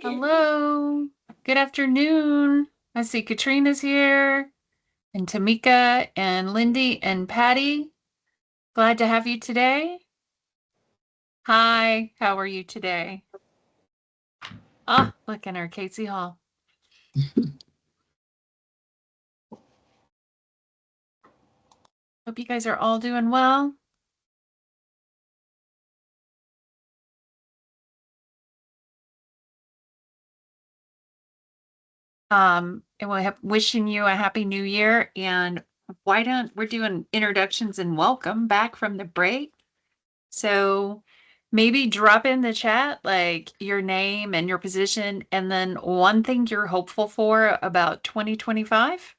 Hello. Good afternoon. I see Katrina's here, and Tamika, and Lindy, and Patty. Glad to have you today. Hi, how are you today? Ah, look in our Casey Hall. Hope you guys are all doing well. And wishing you a happy new year. And we're doing introductions and welcome back from the break. So maybe drop in the chat like your name and your position, and then one thing you're hopeful for about 2025.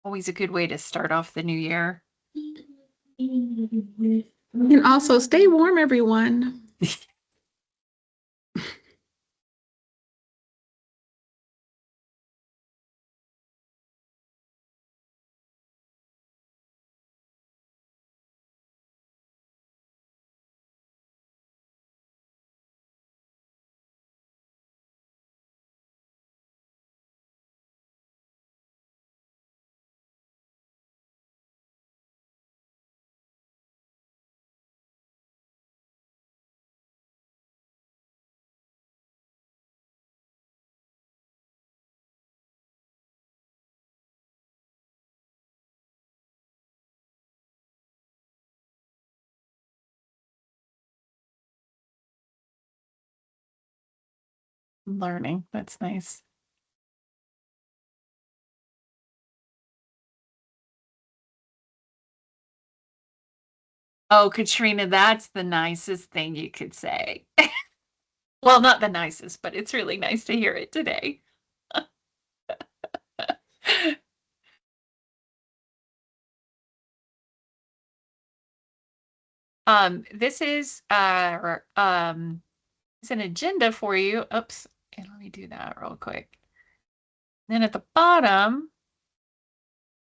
Always a good way to start off the new year. And also stay warm, everyone. Learning. That's nice. Oh, Katrina, that's the nicest thing you could say. Well, not the nicest, but it's really nice to hear it today. This is it's an agenda for you. Oops, and let me do that real quick. Then at the bottom,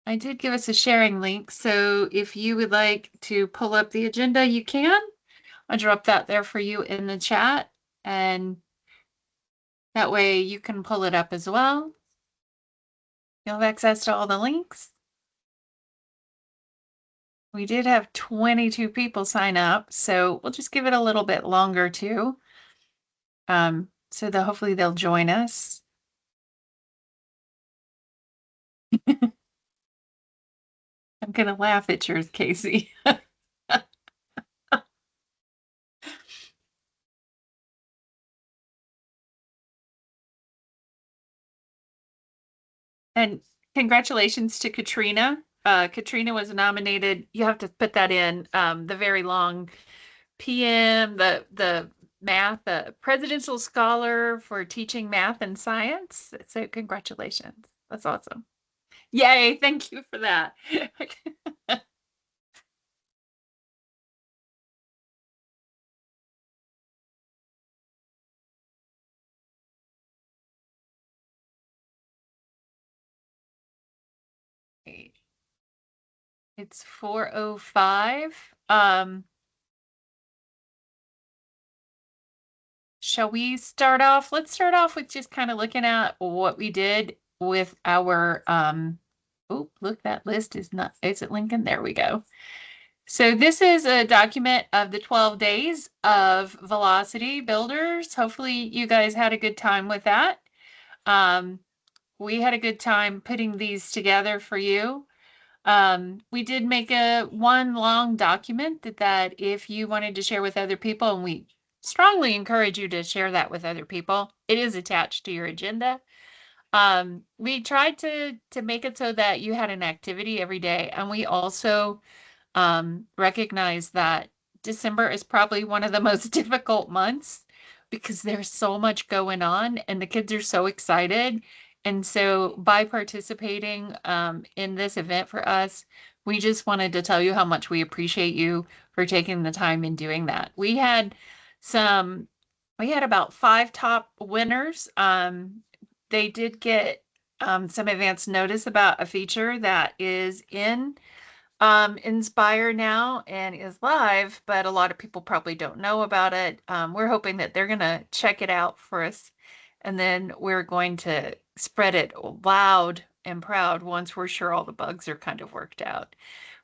I did give us a sharing link, so if you would like to pull up the agenda, you can. I'll drop that there for you in the chat, and that way you can pull it up as well. You'll have access to all the links. We did have 22 people sign up, so we'll just give it a little bit longer too. So that hopefully they'll join us. I'm gonna laugh at yours, Casey. And congratulations to Katrina. Katrina was nominated. You have to put that in the very long PM, the math, the presidential scholar for teaching math and science. So congratulations. That's awesome. Yay, thank you for that. It's 4:05. Shall we start off? Let's start off with just kind of looking at what we did with our oh, look, that list is not, is it Lincoln? There we go. So this is a document of the 12 days of Velocity Builders. Hopefully you guys had a good time with that. We had a good time putting these together for you. We did make one long document that if you wanted to share with other people, and we strongly encourage you to share that with other people, it is attached to your agenda. We tried to make it so that you had an activity every day, and we also recognize that December is probably one of the most difficult months because there's so much going on and the kids are so excited. And so by participating in this event for us, we just wanted to tell you how much we appreciate you for taking the time and doing that. We had about 5 top winners. They did get some advance notice about a feature that is in Inspire now and is live, but a lot of people probably don't know about it. We're hoping that they're going to check it out for us, and then we're going to spread it loud and proud once we're sure all the bugs are kind of worked out.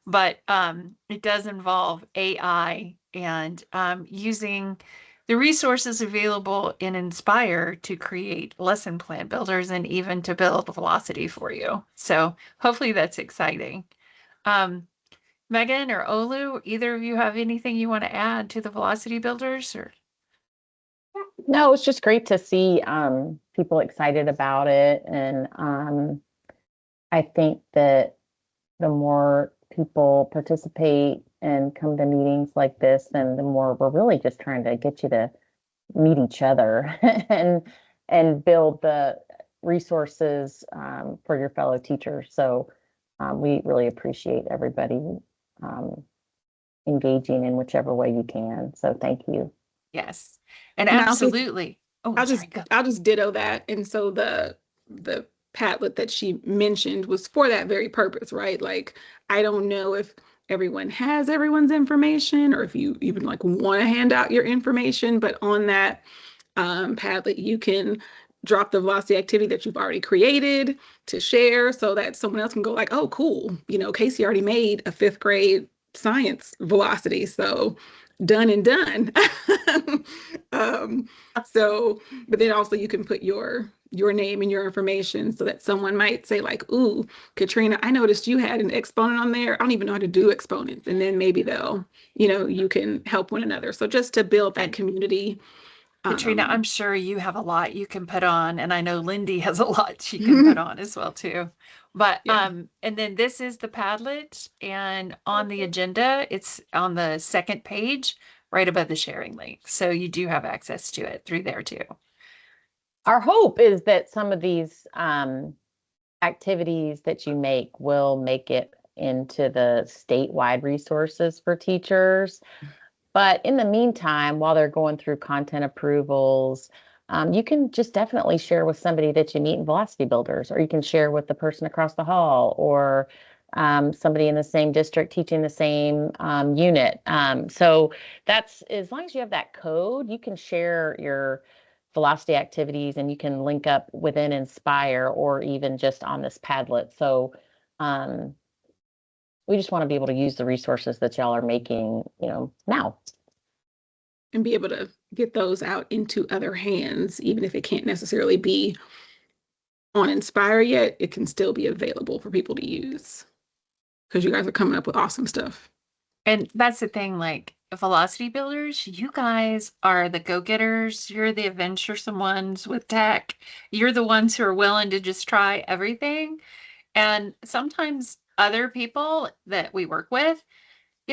But it does involve AI and using the resources available in Inspire to create lesson plan builders and even to build velocity for you. So hopefully that's exciting. Um, Megan or Olu, either of you have anything you want to add to the velocity builders or? No, it's just great to see people excited about it. And I think that the more people participate and come to meetings like this, then the more we're really just trying to get you to meet each other and build the resources for your fellow teachers. So we really appreciate everybody um, engaging in whichever way you can. So thank you. Yes, and And absolutely. Oh, sorry, go. I'll just ditto that. And so the Padlet that she mentioned was for that very purpose, right? Like, I don't know if everyone has everyone's information or if you even like want to hand out your information, but on that Padlet, you can drop the velocity activity that you've already created to share so that someone else can go like, oh, cool. You know, Casey already made a fifth grade science velocity. So done and done. um, so, but then also you can put your name and your information so that someone might say like, ooh, Katrina, I noticed you had an exponent on there. I don't even know how to do exponents. And then maybe they'll, you know, you can help one another. So just to build that And community. Katrina, Um, I'm sure you have a lot you can put on, and I know Lindy has a lot she can put on as well too. But yeah. and then this is the Padlet, and on the agenda, it's on the second page, right above the sharing link. So you do have access to it through there too. Our hope is that some of these activities that you make will make it into the statewide resources for teachers. But in the meantime, while they're going through content approvals, you can just definitely share with somebody that you meet in Velocity Builders, or you can share with the person across the hall, or somebody in the same district teaching the same unit. So that's as long as you have that code, you can share your velocity activities and you can link up within Inspire or even just on this Padlet. So um, we just want to be able to use the resources that y'all are making, now. And be able to get those out into other hands, even if it can't necessarily be on Inspire yet, it can still be available for people to use because you guys are coming up with awesome stuff. And that's the thing, like velocity builders, you guys are the go-getters. You're the adventuresome ones with tech. You're the ones who are willing to just try everything. And sometimes other people that we work with,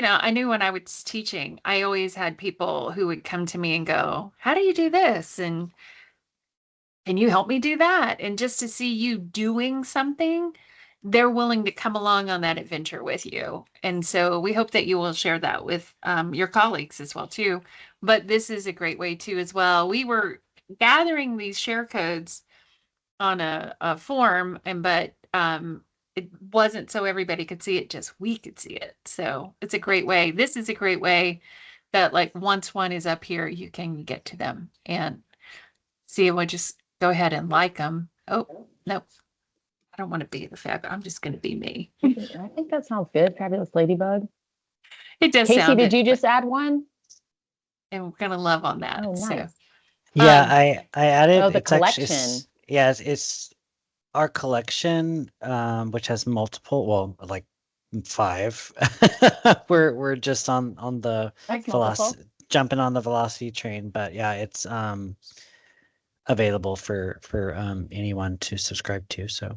I knew when I was teaching, I always had people who would come to me and go, how do you do this? And can you help me do that? And just to see you doing something, they're willing to come along on that adventure with you. And so we hope that you will share that with your colleagues as well too. But this is a great way too as well. We were gathering these share codes on a form, but it wasn't so everybody could see it, just we could see it. So it's a great way. This is a great way that like once one is up here, you can get to them and see. We'll just go ahead and like them. Oh, no, I don't want to be the fab. I'm just going to be me. I think that sounds good. Fabulous Ladybug. It does Casey, sound did it, you just add one? and we're going to love on Oh, that. So, nice. Yeah, um, I added Oh, the it's actually collection. it's our collection, which has multiple, well, like five. We're just on the That's multiple. velocity, jumping on the velocity train, but yeah, it's available for anyone to subscribe to. So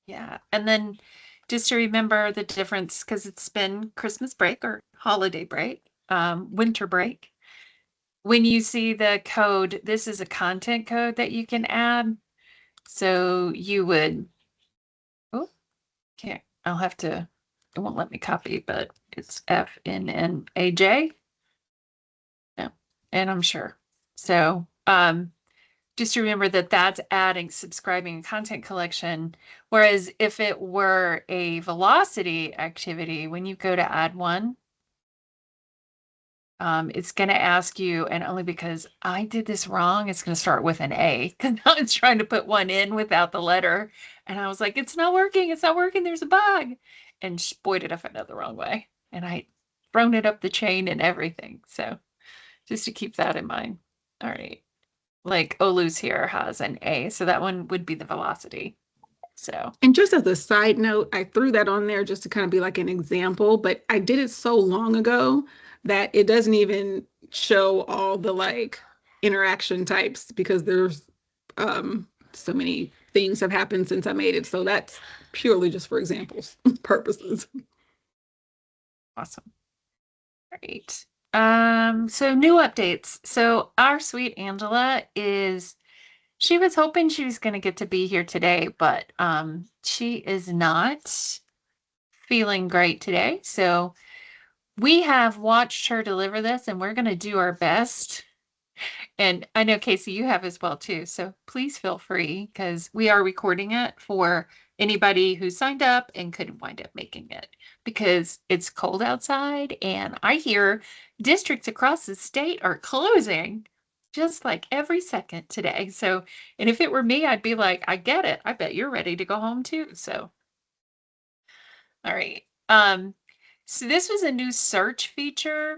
yeah. And then just to remember the difference, because it's been Christmas break or holiday break, winter break. When you see the code, this is a content code that you can add. So you would, oh, can't, I'll have to, it won't let me copy, but it's FNNAJ. Yeah, and I'm sure. So, just remember that that's adding, subscribing, and content collection. Whereas if it were a velocity activity, when you go to add one, it's going to ask you, and only because I did this wrong, it's going to start with an A because I was trying to put one in without the letter. And I was like, it's not working. It's not working. There's a bug. And boy, did I find out the wrong way. And I thrown it up the chain and everything. So just to keep that in mind. All right. Like Olu's here has an A. So that one would be the velocity. So, And just as a side note, I threw that on there just to kind of be like an example, but I did it so long ago that it doesn't even show all the like interaction types because there's so many things have happened since I made it. So that's purely just for examples purposes. awesome. Great. So new updates. So our sweet Angela she was hoping she was going to get to be here today, but she is not feeling great today. So we have watched her deliver this and we're going to do our best. And I know, Casey, you have as well too. So please feel free because we are recording it for anybody who signed up and couldn't wind up making it because it's cold outside. And I hear districts across the state are closing just like every second today. So, and if it were me, I'd be like, I get it. I bet you're ready to go home too. So, all right. So this was a new search feature.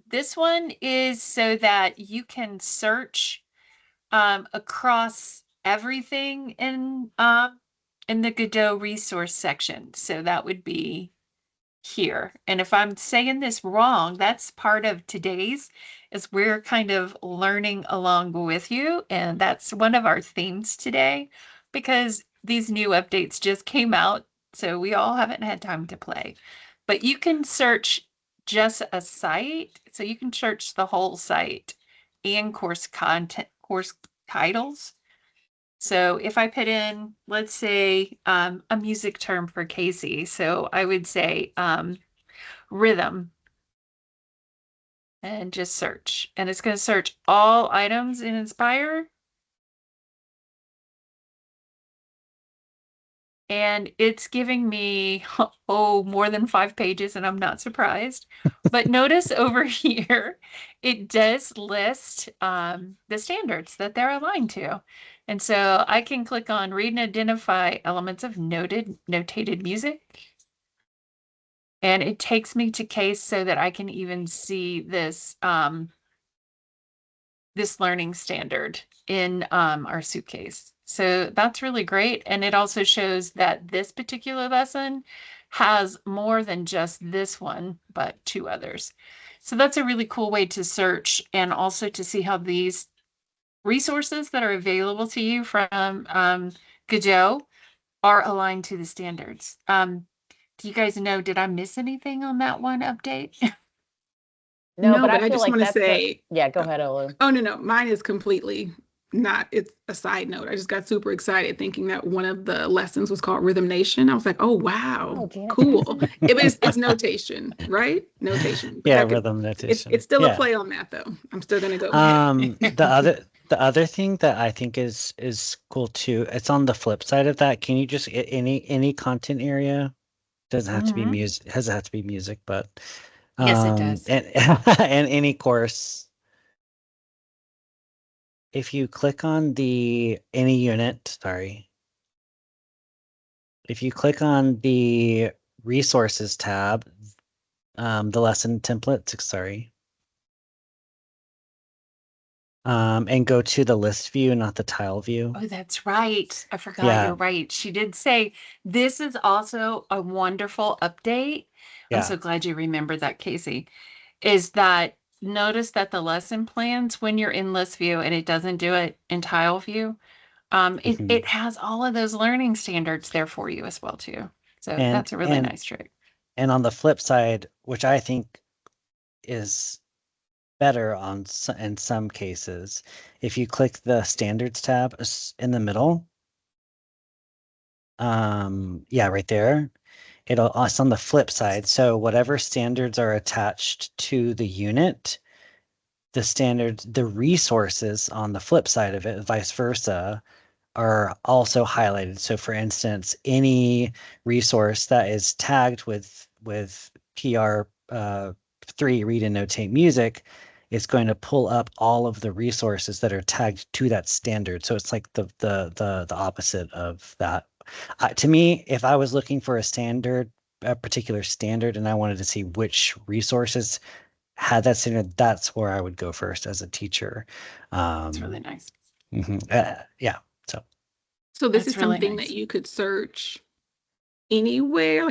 This one is so that you can search across everything in the GaDOE resource section. So that would be here. And if I'm saying this wrong, that's part of today's is we're kind of learning along with you. And that's one of our themes today because these new updates just came out. So we all haven't had time to play. But you can search just a site. So you can search the whole site and course content, course titles. So if I put in, let's say, a music term for Casey, so I would say rhythm and just search. And it's going to search all items in Inspire. And it's giving me, oh, more than 5 pages, and I'm not surprised. But notice over here, it does list the standards that they're aligned to. And so I can click on read and identify elements of notated music. And it takes me to case so that I can even see this this learning standard in our suitcase. So that's really great. And it also shows that this particular lesson has more than just this one, but 2 others. So that's a really cool way to search and also to see how these resources that are available to you from GaDOE are aligned to the standards. Do you guys know, did I miss anything on that one update? No, No, but I but I feel just like want to that's say, yeah, go ahead, Olu. oh, no, mine is completely not. It's a side note. I just got super excited thinking that one of the lessons was called Rhythm Nation. I was like, oh, wow, Oh, Gina. cool. It's notation, right? Notation. But Yeah, that could, rhythm notation. it's still a Yeah. play on that though. I'm still gonna go ahead. The other thing that I think is cool too, it's on the flip side of that. Can you just any content area doesn't have to be Mhm. music, doesn't have to be music, but Yes, it does. and and any course, if you click on the any unit, sorry, if you click on the resources tab, the lesson templates, sorry, and go to the list view, not the tile view. Oh, that's right. I forgot. Yeah, You're right. She did say this is also a wonderful update. I'm yeah. so glad you remembered that, Casey. Is that notice that the lesson plans when you're in list view and it doesn't do it in tile view, Mhm. it has all of those learning standards there for you as well too. So And that's a really nice trick. and on the flip side, which I think is better in some cases, if you click the standards tab in the middle, yeah, right there, it's on the flip side. So whatever standards are attached to the unit, the standards, the resources on the flip side of it, vice versa, are also highlighted. So for instance, any resource that is tagged with PR 3 read and notate music is going to pull up all of the resources that are tagged to that standard. So it's like the opposite of that. To me, if I was looking for a particular standard, and I wanted to see which resources had that standard, that's where I would go first as a teacher. It's really nice. Yeah. So So this That's is really something nice. that you could search anywhere.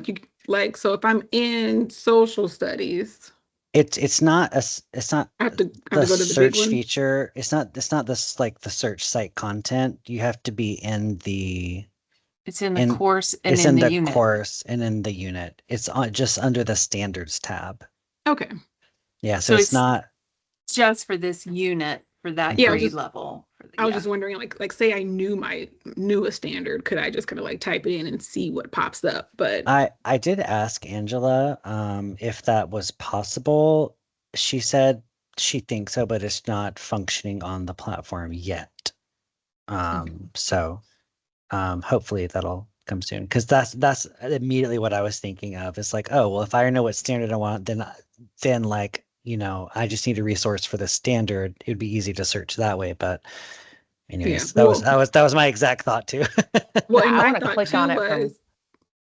Like so if I'm in social studies, it's not it's not I have to the go to the big search one. feature. It's not this like the search site content. You have to be in the It's in the in course and it's in in the the unit. course and in the unit. It's on just under the standards tab. Okay. Yeah, so So it's it's not. just for this unit for that Yeah, grade level. I was just wondering, like say I knew a standard, could I just kind of like type it in and see what pops up? But I did ask Angela if that was possible. She said she thinks so, but it's not functioning on the platform yet. So hopefully that'll come soon, because that's immediately what I was thinking of. It's like, oh well, if I know what standard I want, then like, I just need a resource for the standard. It'd be easy to search that way. But yeah, anyways, well, that was my exact thought too. well, Yeah, and I my want to thought click too on it from was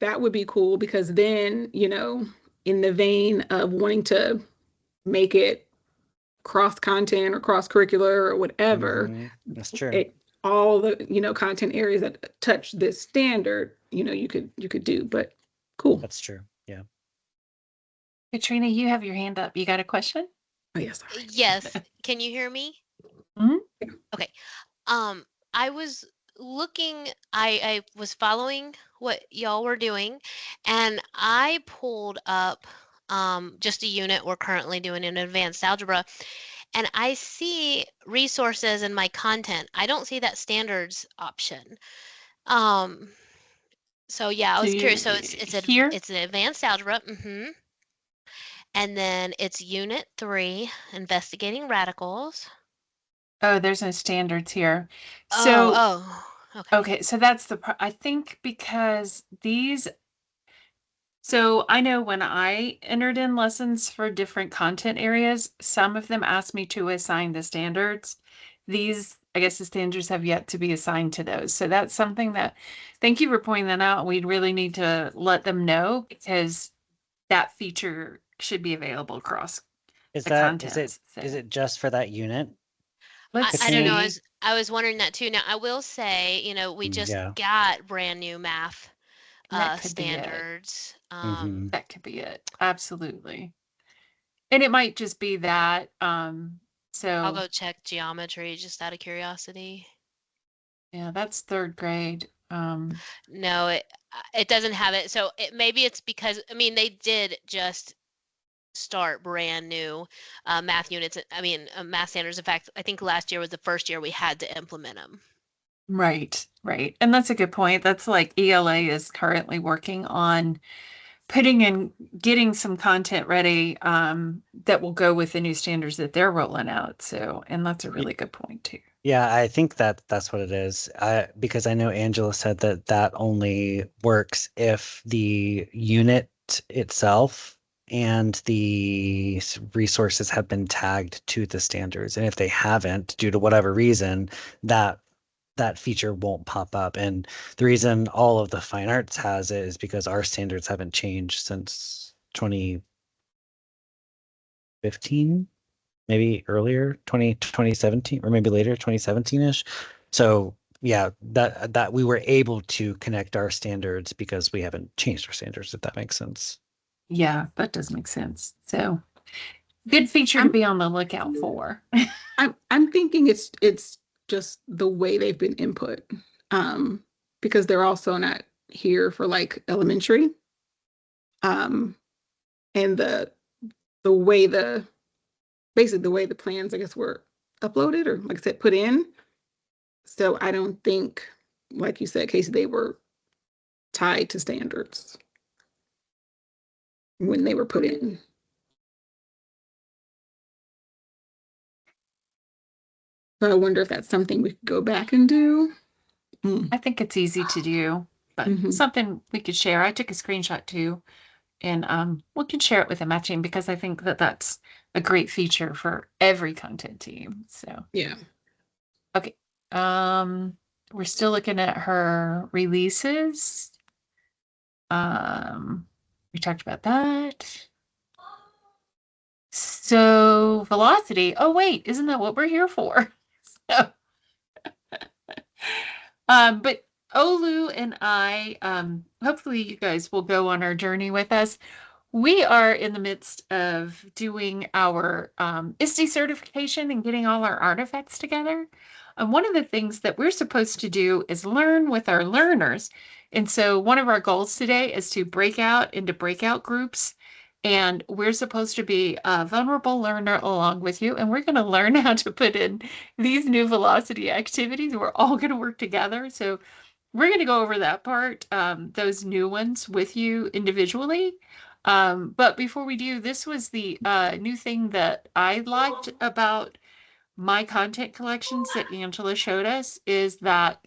that would be cool because then, in the vein of wanting to make it cross content or cross curricular or whatever, That's true. it all the, content areas that touch this standard, you could do, but cool. That's true. Yeah. Katrina, you have your hand up. You got a question? Oh yes, sorry. Yes. Can you hear me? Mhm. Okay. I was looking, I was following what y'all were doing, and I pulled up just a unit we're currently doing in advanced algebra, and I see resources in my content. I don't see that standards option. Um, so yeah, I So was you curious. So here? it's an advanced algebra, and then it's unit 3, investigating radicals. Oh, there's no standards here. Oh, So okay. okay, so that's I think because so I know when I entered in lessons for different content areas, some of them asked me to assign the standards. These, I guess the standards have yet to be assigned to those. So that's something that, thank you for pointing that out. We'd really need to let them know because that feature should be available across Is the that is it contents. So is it just for that unit, let's I don't know. Katrina? see. I was wondering that too. Now, I will say, we just Yeah. got brand new math And that could be it. standards. That could be it. Absolutely. And it might just be that. I'll So go check geometry just out of curiosity. yeah, that's third grade. No, it doesn't have it. So maybe it's because, I mean, they did just start brand new math units. I mean, math standards. In fact, I think last year was the first year we had to implement them. Right, right. And that's a good point. That's like ELA is currently working on putting in getting some content ready that will go with the new standards that they're rolling out. So, and that's a really good point too. Yeah, I think that's what it is. Because I know Angela said that only works if the unit itself and the resources have been tagged to the standards. And if they haven't, due to whatever reason, that feature won't pop up. And the reason all of the fine arts has it is because our standards haven't changed since 2015. Maybe earlier, 2017, or maybe later, 2017-ish. So yeah, that we were able to connect our standards because we haven't changed our standards, if that makes sense. Yeah, that does make sense. So, good feature to I'm be on the lookout for. I'm thinking it's just the way they've been input, because they're also not here for like elementary, um, and the way basically the way the plans I guess were uploaded or like I said put in. So I don't think, like you said, Casey, they were tied to standards when they were put in. So I wonder if that's something we could go back and do. I think it's easy to do, but Mm-hmm. something we could share. I took a screenshot too, and we can share it with the matching because I think that that's a great feature for every content team. So, Yeah. okay. We're still looking at her releases. We talked about that. So velocity. Oh, wait, isn't that what we're here for? So, but Olu and I, hopefully you guys will go on our journey with us. We are in the midst of doing our ISTE certification and getting all our artifacts together. And one of the things that we're supposed to do is learn with our learners. And so one of our goals today is to break out into breakout groups. And we're supposed to be a vulnerable learner along with you. And we're going to learn how to put in these new velocity activities. We're all going to work together. So we're going to go over that part, those new ones with you individually. But before we do, this was the new thing that I liked about my content collections that Angela showed us is that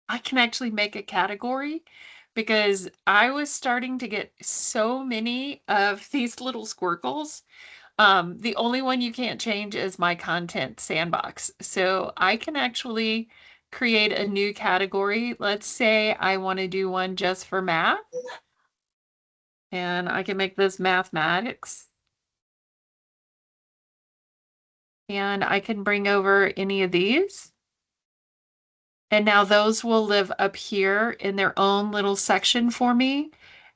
I can actually make a category because I was starting to get so many of these little squircles. The only one you can't change is my content sandbox. So I can actually create a new category. Let's say I want to do one just for math. And I can make this mathematics. And I can bring over any of these. And now those will live up here in their own little section for me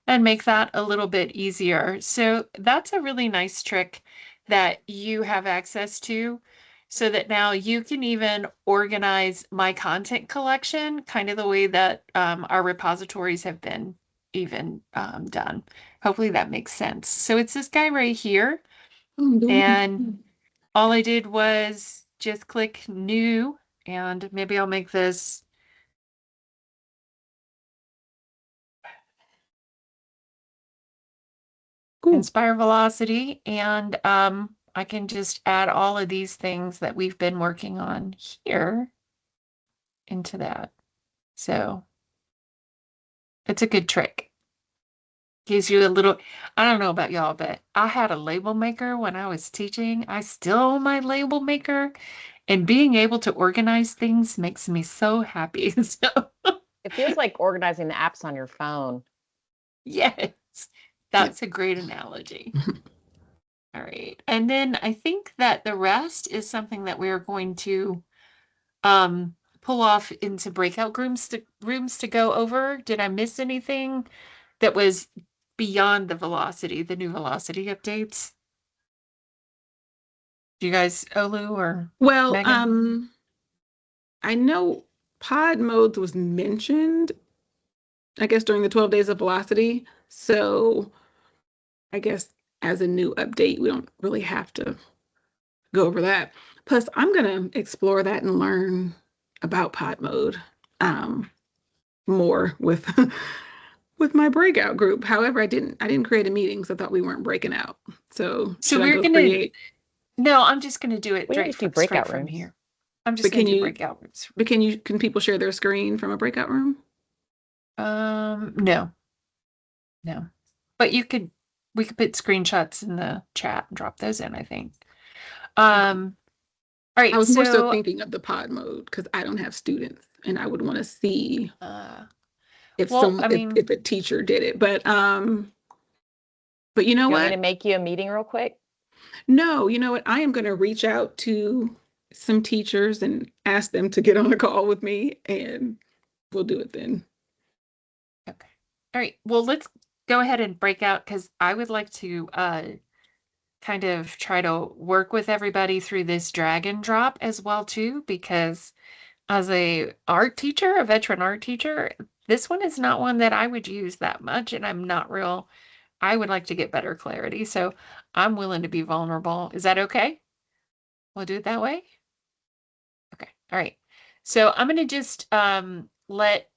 and make that a little bit easier. So that's a really nice trick that you have access to so that now you can even organize my content collection kind of the way that our repositories have been even done. Hopefully that makes sense. So it's this guy right here. And all I did was just click new, and maybe I'll make this Cool. inspire velocity, and I can just add all of these things that we've been working on here into that. So it's a good trick. Gives you a little, I don't know about y'all, but I had a label maker when I was teaching. I still own my label maker, and being able to organize things makes me so happy. So It feels like organizing the apps on your phone. yes, that's a great analogy. All right. And then I think that the rest is something that we're going to pull off into breakout rooms to go over. Did I miss anything that was beyond the velocity, the new velocity updates? Do you guys, Olu or Well, Megan? I know pod modes was mentioned, I guess, during the 12 days of velocity. So I guess as a new update, we don't really have to go over that. Plus, I'm gonna explore that and learn about pod mode more with with my breakout group. However, I didn't create a meeting, so I thought we weren't breaking out. So So should I we're go gonna, create? no, I'm just gonna do it We always do straight breakout from rooms. here. I'm just But gonna can do you breakout rooms. but can people share their screen from a breakout room? No, no. But we could put screenshots in the chat and drop those in, I think. Okay. All I right, was more so so thinking of the pod mode because I don't have students and I would want to see if well, I mean, if a teacher did it. But you know You want me to what? make you a meeting real quick? No, you know what? I am going to reach out to some teachers and ask them to get on a call with me and we'll do it then. okay. All right. Well, let's go ahead and break out because I would like to kind of try to work with everybody through this drag and drop as well too, because as a art teacher, a veteran art teacher, this one is not one that I would use that much, and I'm not real. I would like to get better clarity, so I'm willing to be vulnerable. Is that okay? We'll do it that way. Okay. All right. So I'm gonna just let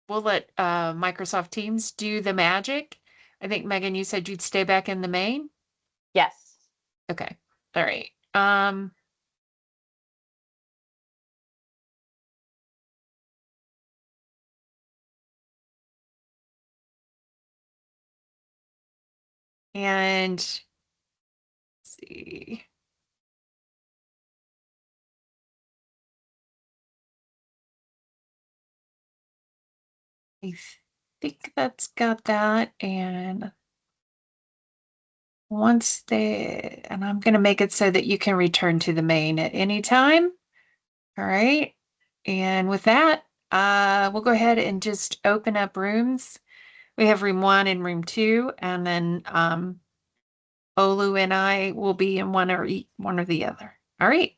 we'll let Microsoft Teams do the magic. I think Megan, you said you'd stay back in the main. Yes. Okay. All right. And let's see. I think that's got that. And and I'm going to make it so that you can return to the main at any time. All right. And with that, we'll go ahead and just open up rooms. We have room 1 and room 2, and then Olu and I will be in one or the other. All right.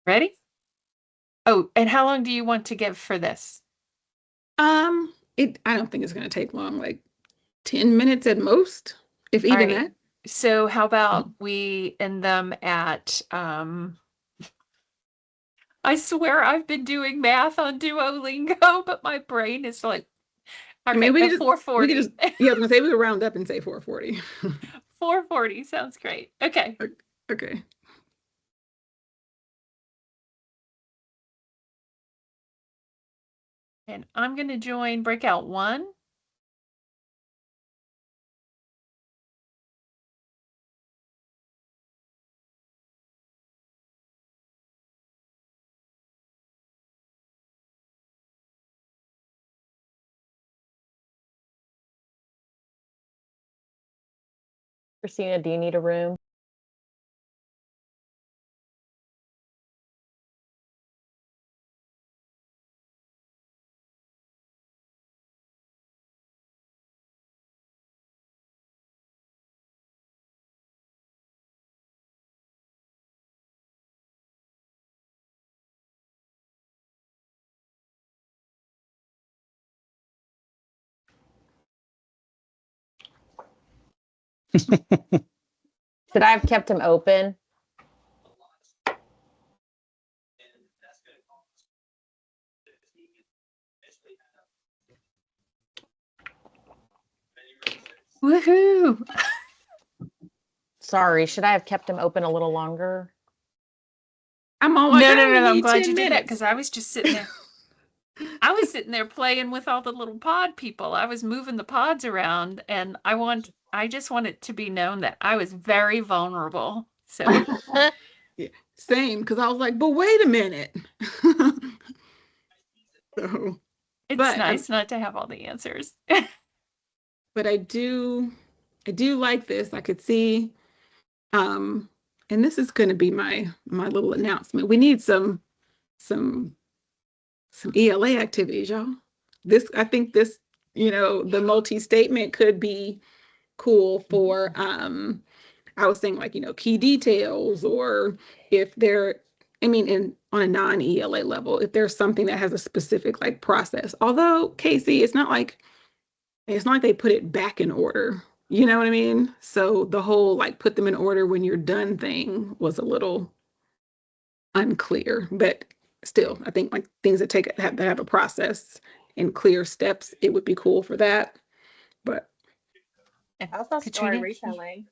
Ready? Oh, and how long do you want to give for this? I don't think it's going to take long, like 10 minutes at most, if All even right. that. So how about we end them at I swear I've been doing math on Duolingo, but my brain is like, I mean, okay, at 4:40. Yeah, I was gonna say we could round up and say 4:40. 4:40 sounds great. Okay. Okay. And I'm going to join Breakout 1. Christina, do you need a room? Should I have kept him open? Woohoo! Sorry, should I have kept him open a little longer? I'm all like, No, I only I'm need glad 10 you did that minutes. because I was just sitting there. I was sitting there playing with all the little pod people. I was moving the pods around, and I just want it to be known that I was very vulnerable. So Yeah, same, because I was like, but wait a minute. So, it's but nice not to have all the answers. but I do like this. I could see, um, and this is going to be my little announcement. We need some ELA activities, y'all. I think this, the multi-statement could be cool for I was saying, like, key details, or if they're, I mean, on a non-ELA level, if there's something that has a specific like process. Although, Casey, it's not like they put it back in order. You know what I mean? So the whole like put them in order when you're done thing was a little unclear. But still, I think like things that have a process and clear steps, it would be cool for that. But Also story Katrina? retelling.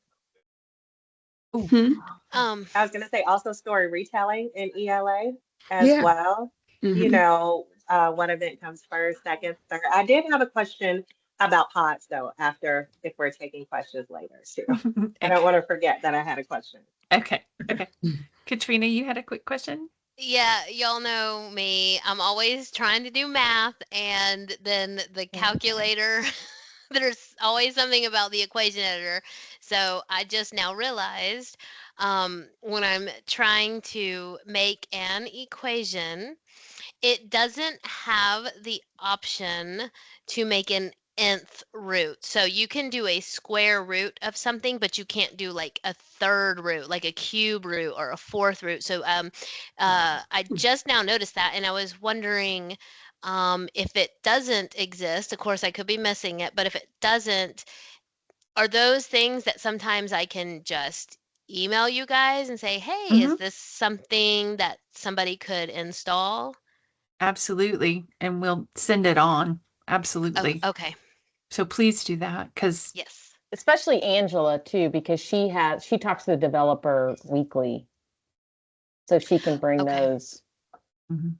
hmm, Um, I was going to say also story retelling in ELA as yeah. well. You Mhm. know, what event comes first, second, third. I did have a question about pods though, after if we're taking questions later too. I don't want to forget that I had a question. Okay. Katrina, you had a quick question? yeah, y'all know me. I'm always trying to do math, and then the calculator. There's always something about the equation editor. So I just now realized when I'm trying to make an equation, it doesn't have the option to make an nth root. So you can do a square root of something, but you can't do like a third root, like a cube root or a fourth root. So I just now noticed that, and I was wondering if it doesn't exist. Of course, I could be missing it, but if it doesn't, are those things that sometimes I can just email you guys and say, hey, is Mhm. this something that somebody could install? Absolutely. And we'll send it on. Oh, Absolutely. okay. So please do that because Yes. Especially Angela too, because she talks to the developer weekly, so she can bring Okay. those. Mhm.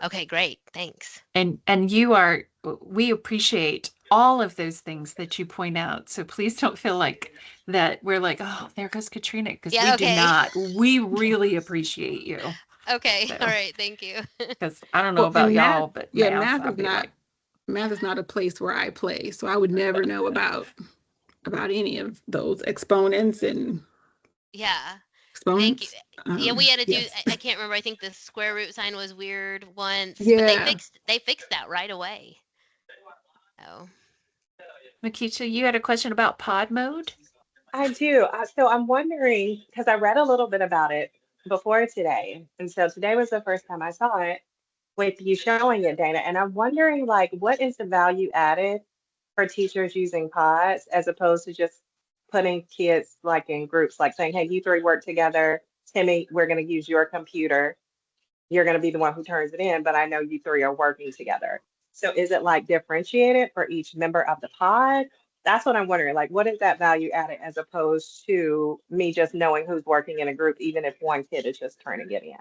Okay, great. Thanks. and you are we appreciate all of those things that you point out. So please don't feel like that we're like, oh, there goes Katrina, because we Yeah, do okay. not. We really appreciate you. Okay. All So, right. Thank you. because I don't know Well, about and math, y'all, but yeah, math, I'd be like, math is not a place where I play, so I would never know about any of those exponents and Yeah. Thank you. exponents. Yeah, we had to do, Yes. I can't remember. I think the square root sign was weird once, but Yeah. they fixed that right away. Oh. Makisha, you had a question about pod mode? I do. So I'm wondering, because I read a little bit about it before today. And so today was the first time I saw it with you showing it, Dana. And I'm wondering, like, what is the value added for teachers using pods as opposed to just putting kids like in groups, like saying, hey, you three work together. Timmy, we're going to use your computer. You're going to be the one who turns it in, but I know you three are working together. So is it like differentiated for each member of the pod? That's what I'm wondering. Like, what is that value added as opposed to me just knowing who's working in a group, even if one kid is just turning it in?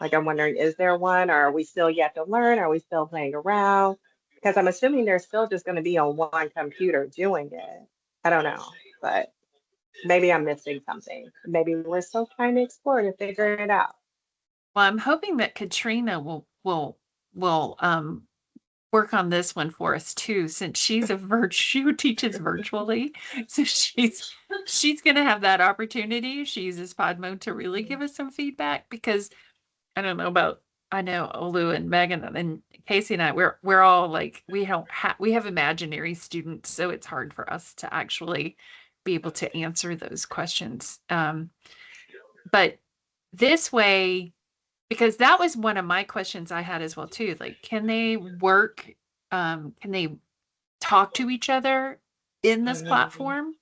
Like, I'm wondering, is there one, or are we still yet to learn? Are we still playing around? Because I'm assuming they're still just going to be on one computer doing it. I don't know, but maybe I'm missing something. Maybe we're still trying to explore to figure it out. Well, I'm hoping that Katrina will work on this one for us too, since she's she teaches virtually. So she's gonna have that opportunity. She uses pod mode to really give us some feedback, because I don't know about, I know Olu and Megan and Casey and I, we're all like, we have imaginary students, so it's hard for us to actually be able to answer those questions. But this way, because that was one of my questions I had as well too. Like, can they work? Can they talk to each other in this Mhm, platform?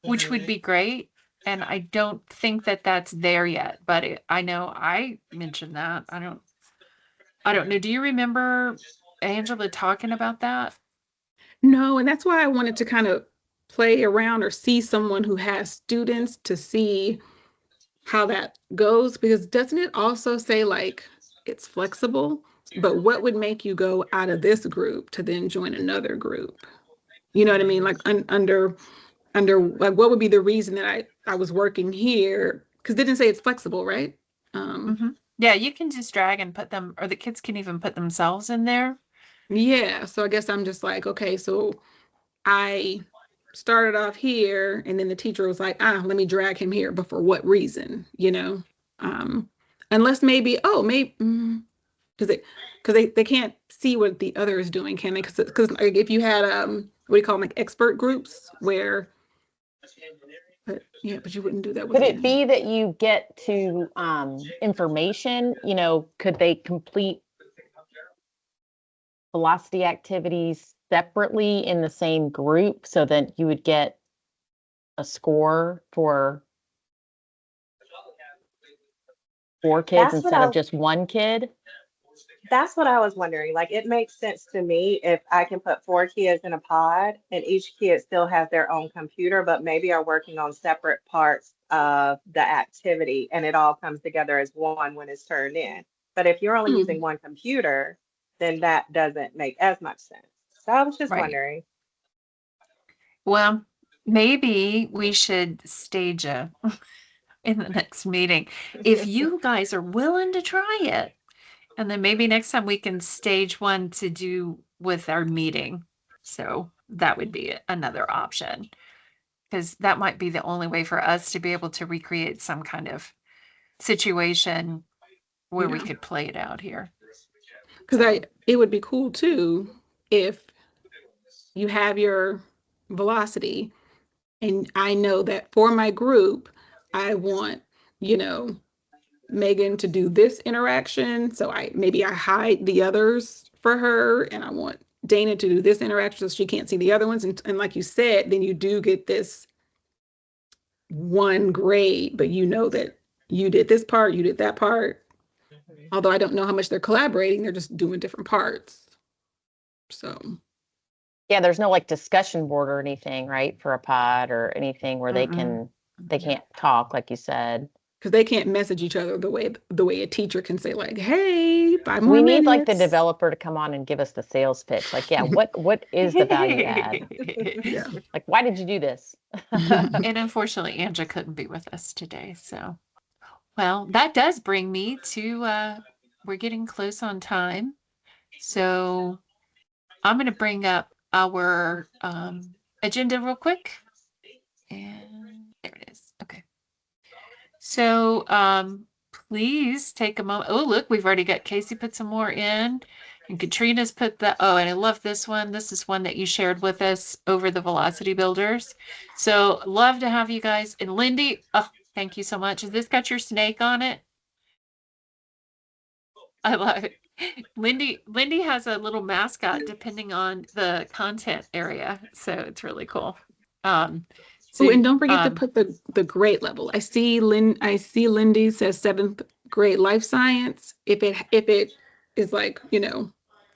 Which would mhm. be great. And I don't think that that's there yet, but I know I mentioned that. I don't know. Do you remember Angela talking about that? No, and that's why I wanted to kind of play around or see someone who has students to see how that goes, because doesn't it also say like it's flexible? But what would make you go out of this group to then join another group? You know what I mean? Like under like what would be the reason that I was working here? Because it didn't say it's flexible, right? Um, Hmm. Yeah, you can just drag and put them, or the kids can even put themselves in there. yeah. So I guess I'm just like, okay, so I started off here, and then the teacher was like, let me drag him here, but for what reason? Um, unless maybe, oh, maybe because they can't see what the other is doing, can they? Because like, if you had what do you call them, like expert groups where, but yeah, but you wouldn't do that with Could it them. be that you get to information? Could they complete velocity activities separately in the same group so that you would get a score for 4 kids That's what instead I of just one kid? That's what I was wondering. Like, it makes sense to me if I can put four kids in a pod and each kid still has their own computer, but maybe are working on separate parts of the activity and it all comes together as one when it's turned in. But if you're only using Hmm. one computer, then that doesn't make as much sense. So I was just Right. wondering. Well, maybe we should stage a in the next meeting. If you guys are willing to try it, and then maybe next time we can stage one to do with our meeting. So that would be another option, because that might be the only way for us to be able to recreate some kind of situation where we Yeah, could play it out here. because So, it would be cool too if you have your velocity, and I know that for my group, I want, you know, Megan to do this interaction. So I hide the others for her, and I want Dana to do this interaction so she can't see the other ones. And like you said, then you do get this one grade, but you know that you did this part, you did that part. Mhm. Although I don't know how much they're collaborating, they're just doing different parts. So Yeah, there's no like discussion board or anything, right, for a pod or anything where mm-mm. they can't talk, like you said. because they can't message each other the way a teacher can say like, "Hey, 5 more We need like the minutes." developer to come on and give us the sales pitch. Like, yeah, what is the value add? Yeah. Like, why did you do this? And unfortunately, Angela couldn't be with us today. So, well, that does bring me to we're getting close on time. So I'm going to bring up our agenda real quick. And there it is. Okay. So please take a moment. Oh, look, we've already got Casey put some more in. And Katrina's put that. Oh, and I love this one. This is one that you shared with us over the Velocity Builders. So love to have you guys. And Lindy, oh, thank you so much. Has this got your snake on it? I love it. Lindy has a little mascot depending on the content area. So it's really cool. So Oh, and don't forget to put the grade level. I see Lindy says 7th grade life science. If it is like,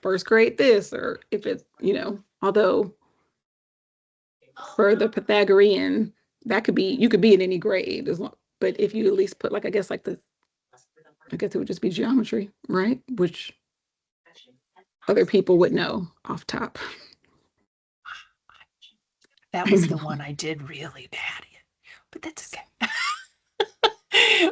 first grade this, or if it's, although for the Pythagorean, you could be in any grade as long, but if you at least put like, I guess it would just be geometry, right? Which other people would know off top. that was the one I did really bad in, but that's okay.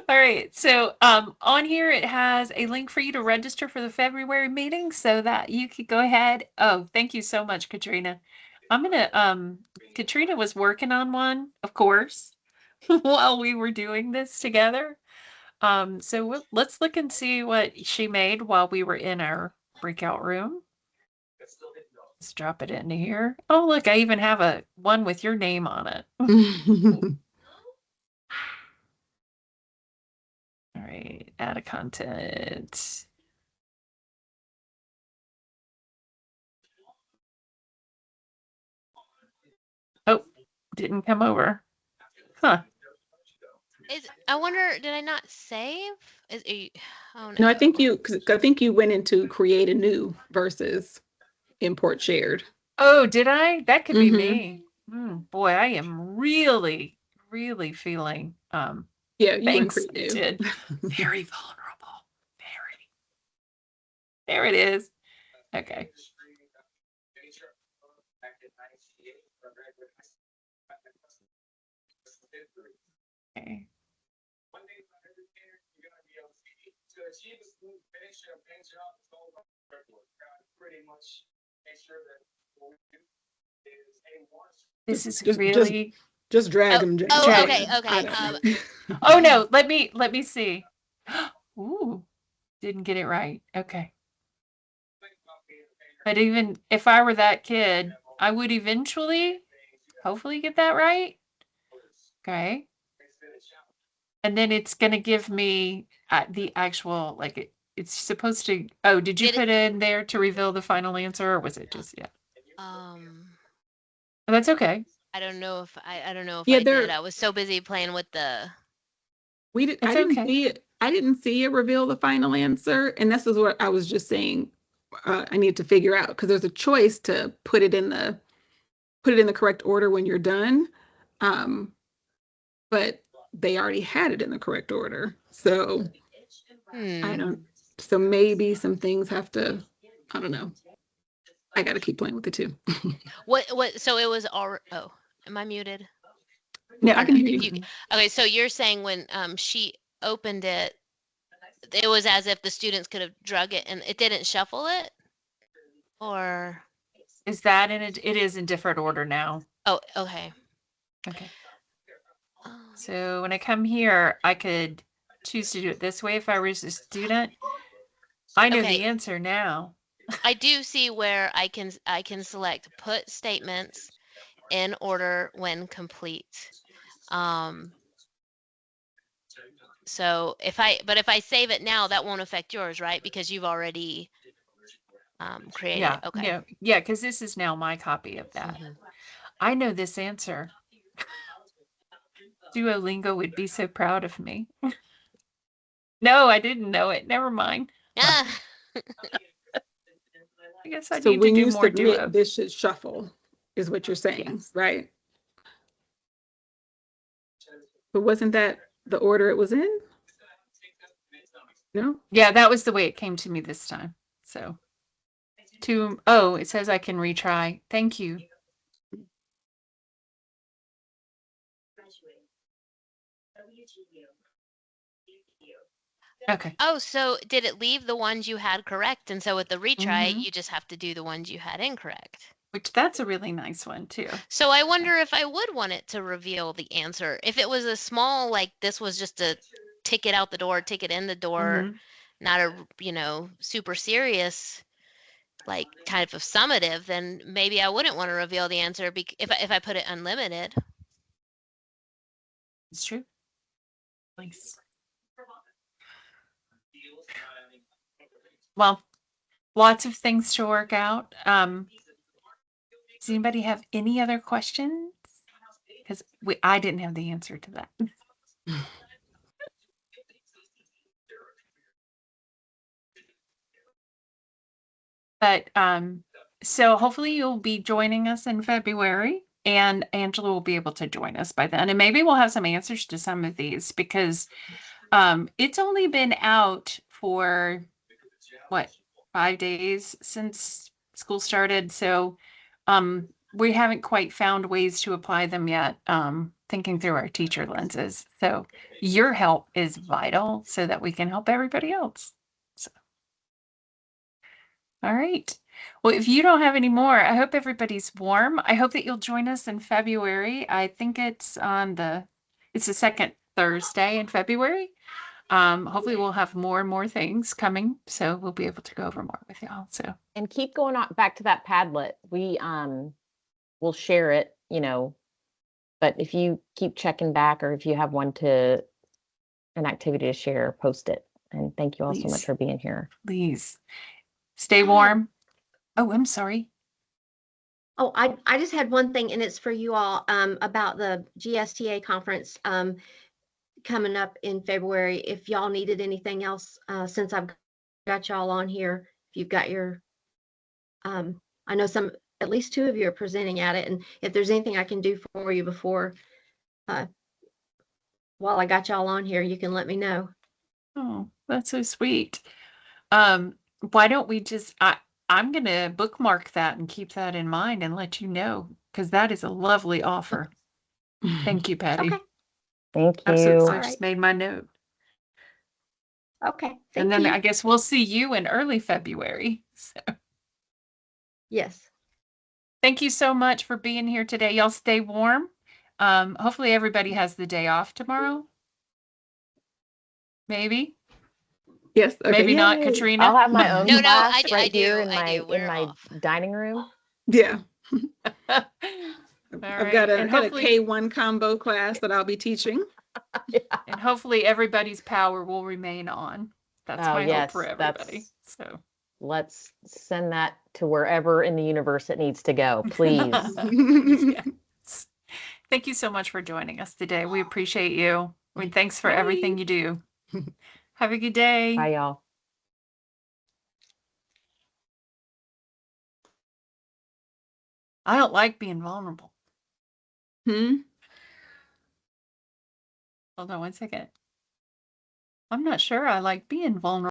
All right. So on here, it has a link for you to register for the February meeting so that you could go ahead. Oh, thank you so much, Katrina. I'm going to, Katrina was working on one, of course, while we were doing this together. So let's look and see what she made while we were in our breakout room. Let's drop it into here. Oh, look, I even have a one with your name on it. All right, add a content. Oh, didn't come over. Huh. I wonder, did I not save? Oh No, no. I think you went into create a new versus import shared. Oh, did I? That could be Mhm. me. Boy, I am really, really feeling Yeah, you went thanks, create I new. did. Very vulnerable. Very. There it is. Okay. Okay. This is Just really just drag Oh, them. okay, dragon. okay. Oh no, let me see. Ooh, didn't get it right. Okay. But even if I were that kid, I would eventually hopefully get that right. Okay. And then it's going to give me the actual, like it's supposed to, oh, did you Did it? put in there to reveal the final answer or was it just, yeah? Um, Oh, that's okay. I don't know if I don't know if Yeah, I did. I was so busy playing with the. It's I didn't okay. see it. I didn't see it reveal the final answer, and this is what I was just saying. I need to figure out because there's a choice to put it in the correct order when you're done, but they already had it in the correct order, so I don't. So maybe some things have to. I don't know. I got to keep playing with it too. What? So it was all. Oh, am I muted? No, Or I can no? hear you. Okay, so you're saying when she opened it, it was as if the students could have drug it and it didn't shuffle it? Or Is that in it? It is in different order now. oh, okay. Okay. So when I come here, I could choose to do it this way if I was a student. I know the Okay. answer now. I do see where I can select put statements in order when complete. So if I save it now, that won't affect yours, right? Because you've already created Yeah, it. Okay. no, yeah, because this is now my copy of that. I know this answer. Duolingo would be so proud of me. No, I didn't know it. Never mind. Ah, I guess I So need to when do you more submit, duo. this should shuffle, is what you're saying, Yes. right? But wasn't that the order it was in? No? Yeah, that was the way it came to me this time. So it says I can retry. Thank you. Okay. Oh, so did it leave the ones you had correct? And so with the retry, Mhm. you just have to do the ones you had incorrect. Which that's a really nice one too. So I wonder if I would want it to reveal the answer. If it was a small, like this was just a ticket out the door, ticket in the door, Mhm. not a, super serious, like type of summative, then maybe I wouldn't want to reveal the answer if I put it unlimited. It's true. Nice. Well, lots of things to work out. Does anybody have any other questions? Because I didn't have the answer to that. But so hopefully you'll be joining us in February, and Angela will be able to join us by then. And maybe we'll have some answers to some of these because it's only been out for what, 5 days since school started. So we haven't quite found ways to apply them yet, thinking through our teacher lenses. So your help is vital so that we can help everybody else. So, all right. Well, if you don't have any more, I hope everybody's warm. I hope that you'll join us in February. I think it's the second Thursday in February. Hopefully we'll have more and more things coming, so we'll be able to go over more with y'all. So, And keep going on back to that Padlet. We will share it, but if you keep checking back or if you have an activity to share, post it. And thank you all so much Please. for being here. Please stay warm. Oh, I'm sorry. Oh, I just had one thing, and it's for you all, about the GSTA conference coming up in February. If y'all needed anything else, since I've got y'all on here, if you've got your, I know at least two of you are presenting at it, and if there's anything I can do for you before, while I got y'all on here, you can let me know. Oh, that's so sweet. Why don't we I'm gonna bookmark that and keep that in mind and let you know, because that is a lovely offer. Thank you, Patty. Okay. Thank Absolutely. you. So I All just right. made my note. Okay. And Thank then you. I guess we'll see you in early February. So Yes. thank you so much for being here today. Y'all stay warm. Hopefully everybody has the day off tomorrow. Maybe. Yes. Okay. Maybe not, Yay. I'll Katrina. have my own No, class I right here do. in I do. in We're my off. dining room. Yeah. All I've right. got And a hopefully, K1 combo class that I'll be teaching. and hopefully everybody's power will remain on. That's Oh, my hope for yes, everybody. So let's send that to wherever in the universe it needs to go, please. yes. Thank you so much for joining us today. We appreciate you. I mean, thanks for everything you do. Have a good day. Bye, y'all. I don't like being vulnerable. Hmm? Hold on one second. I'm not sure I like being vulnerable.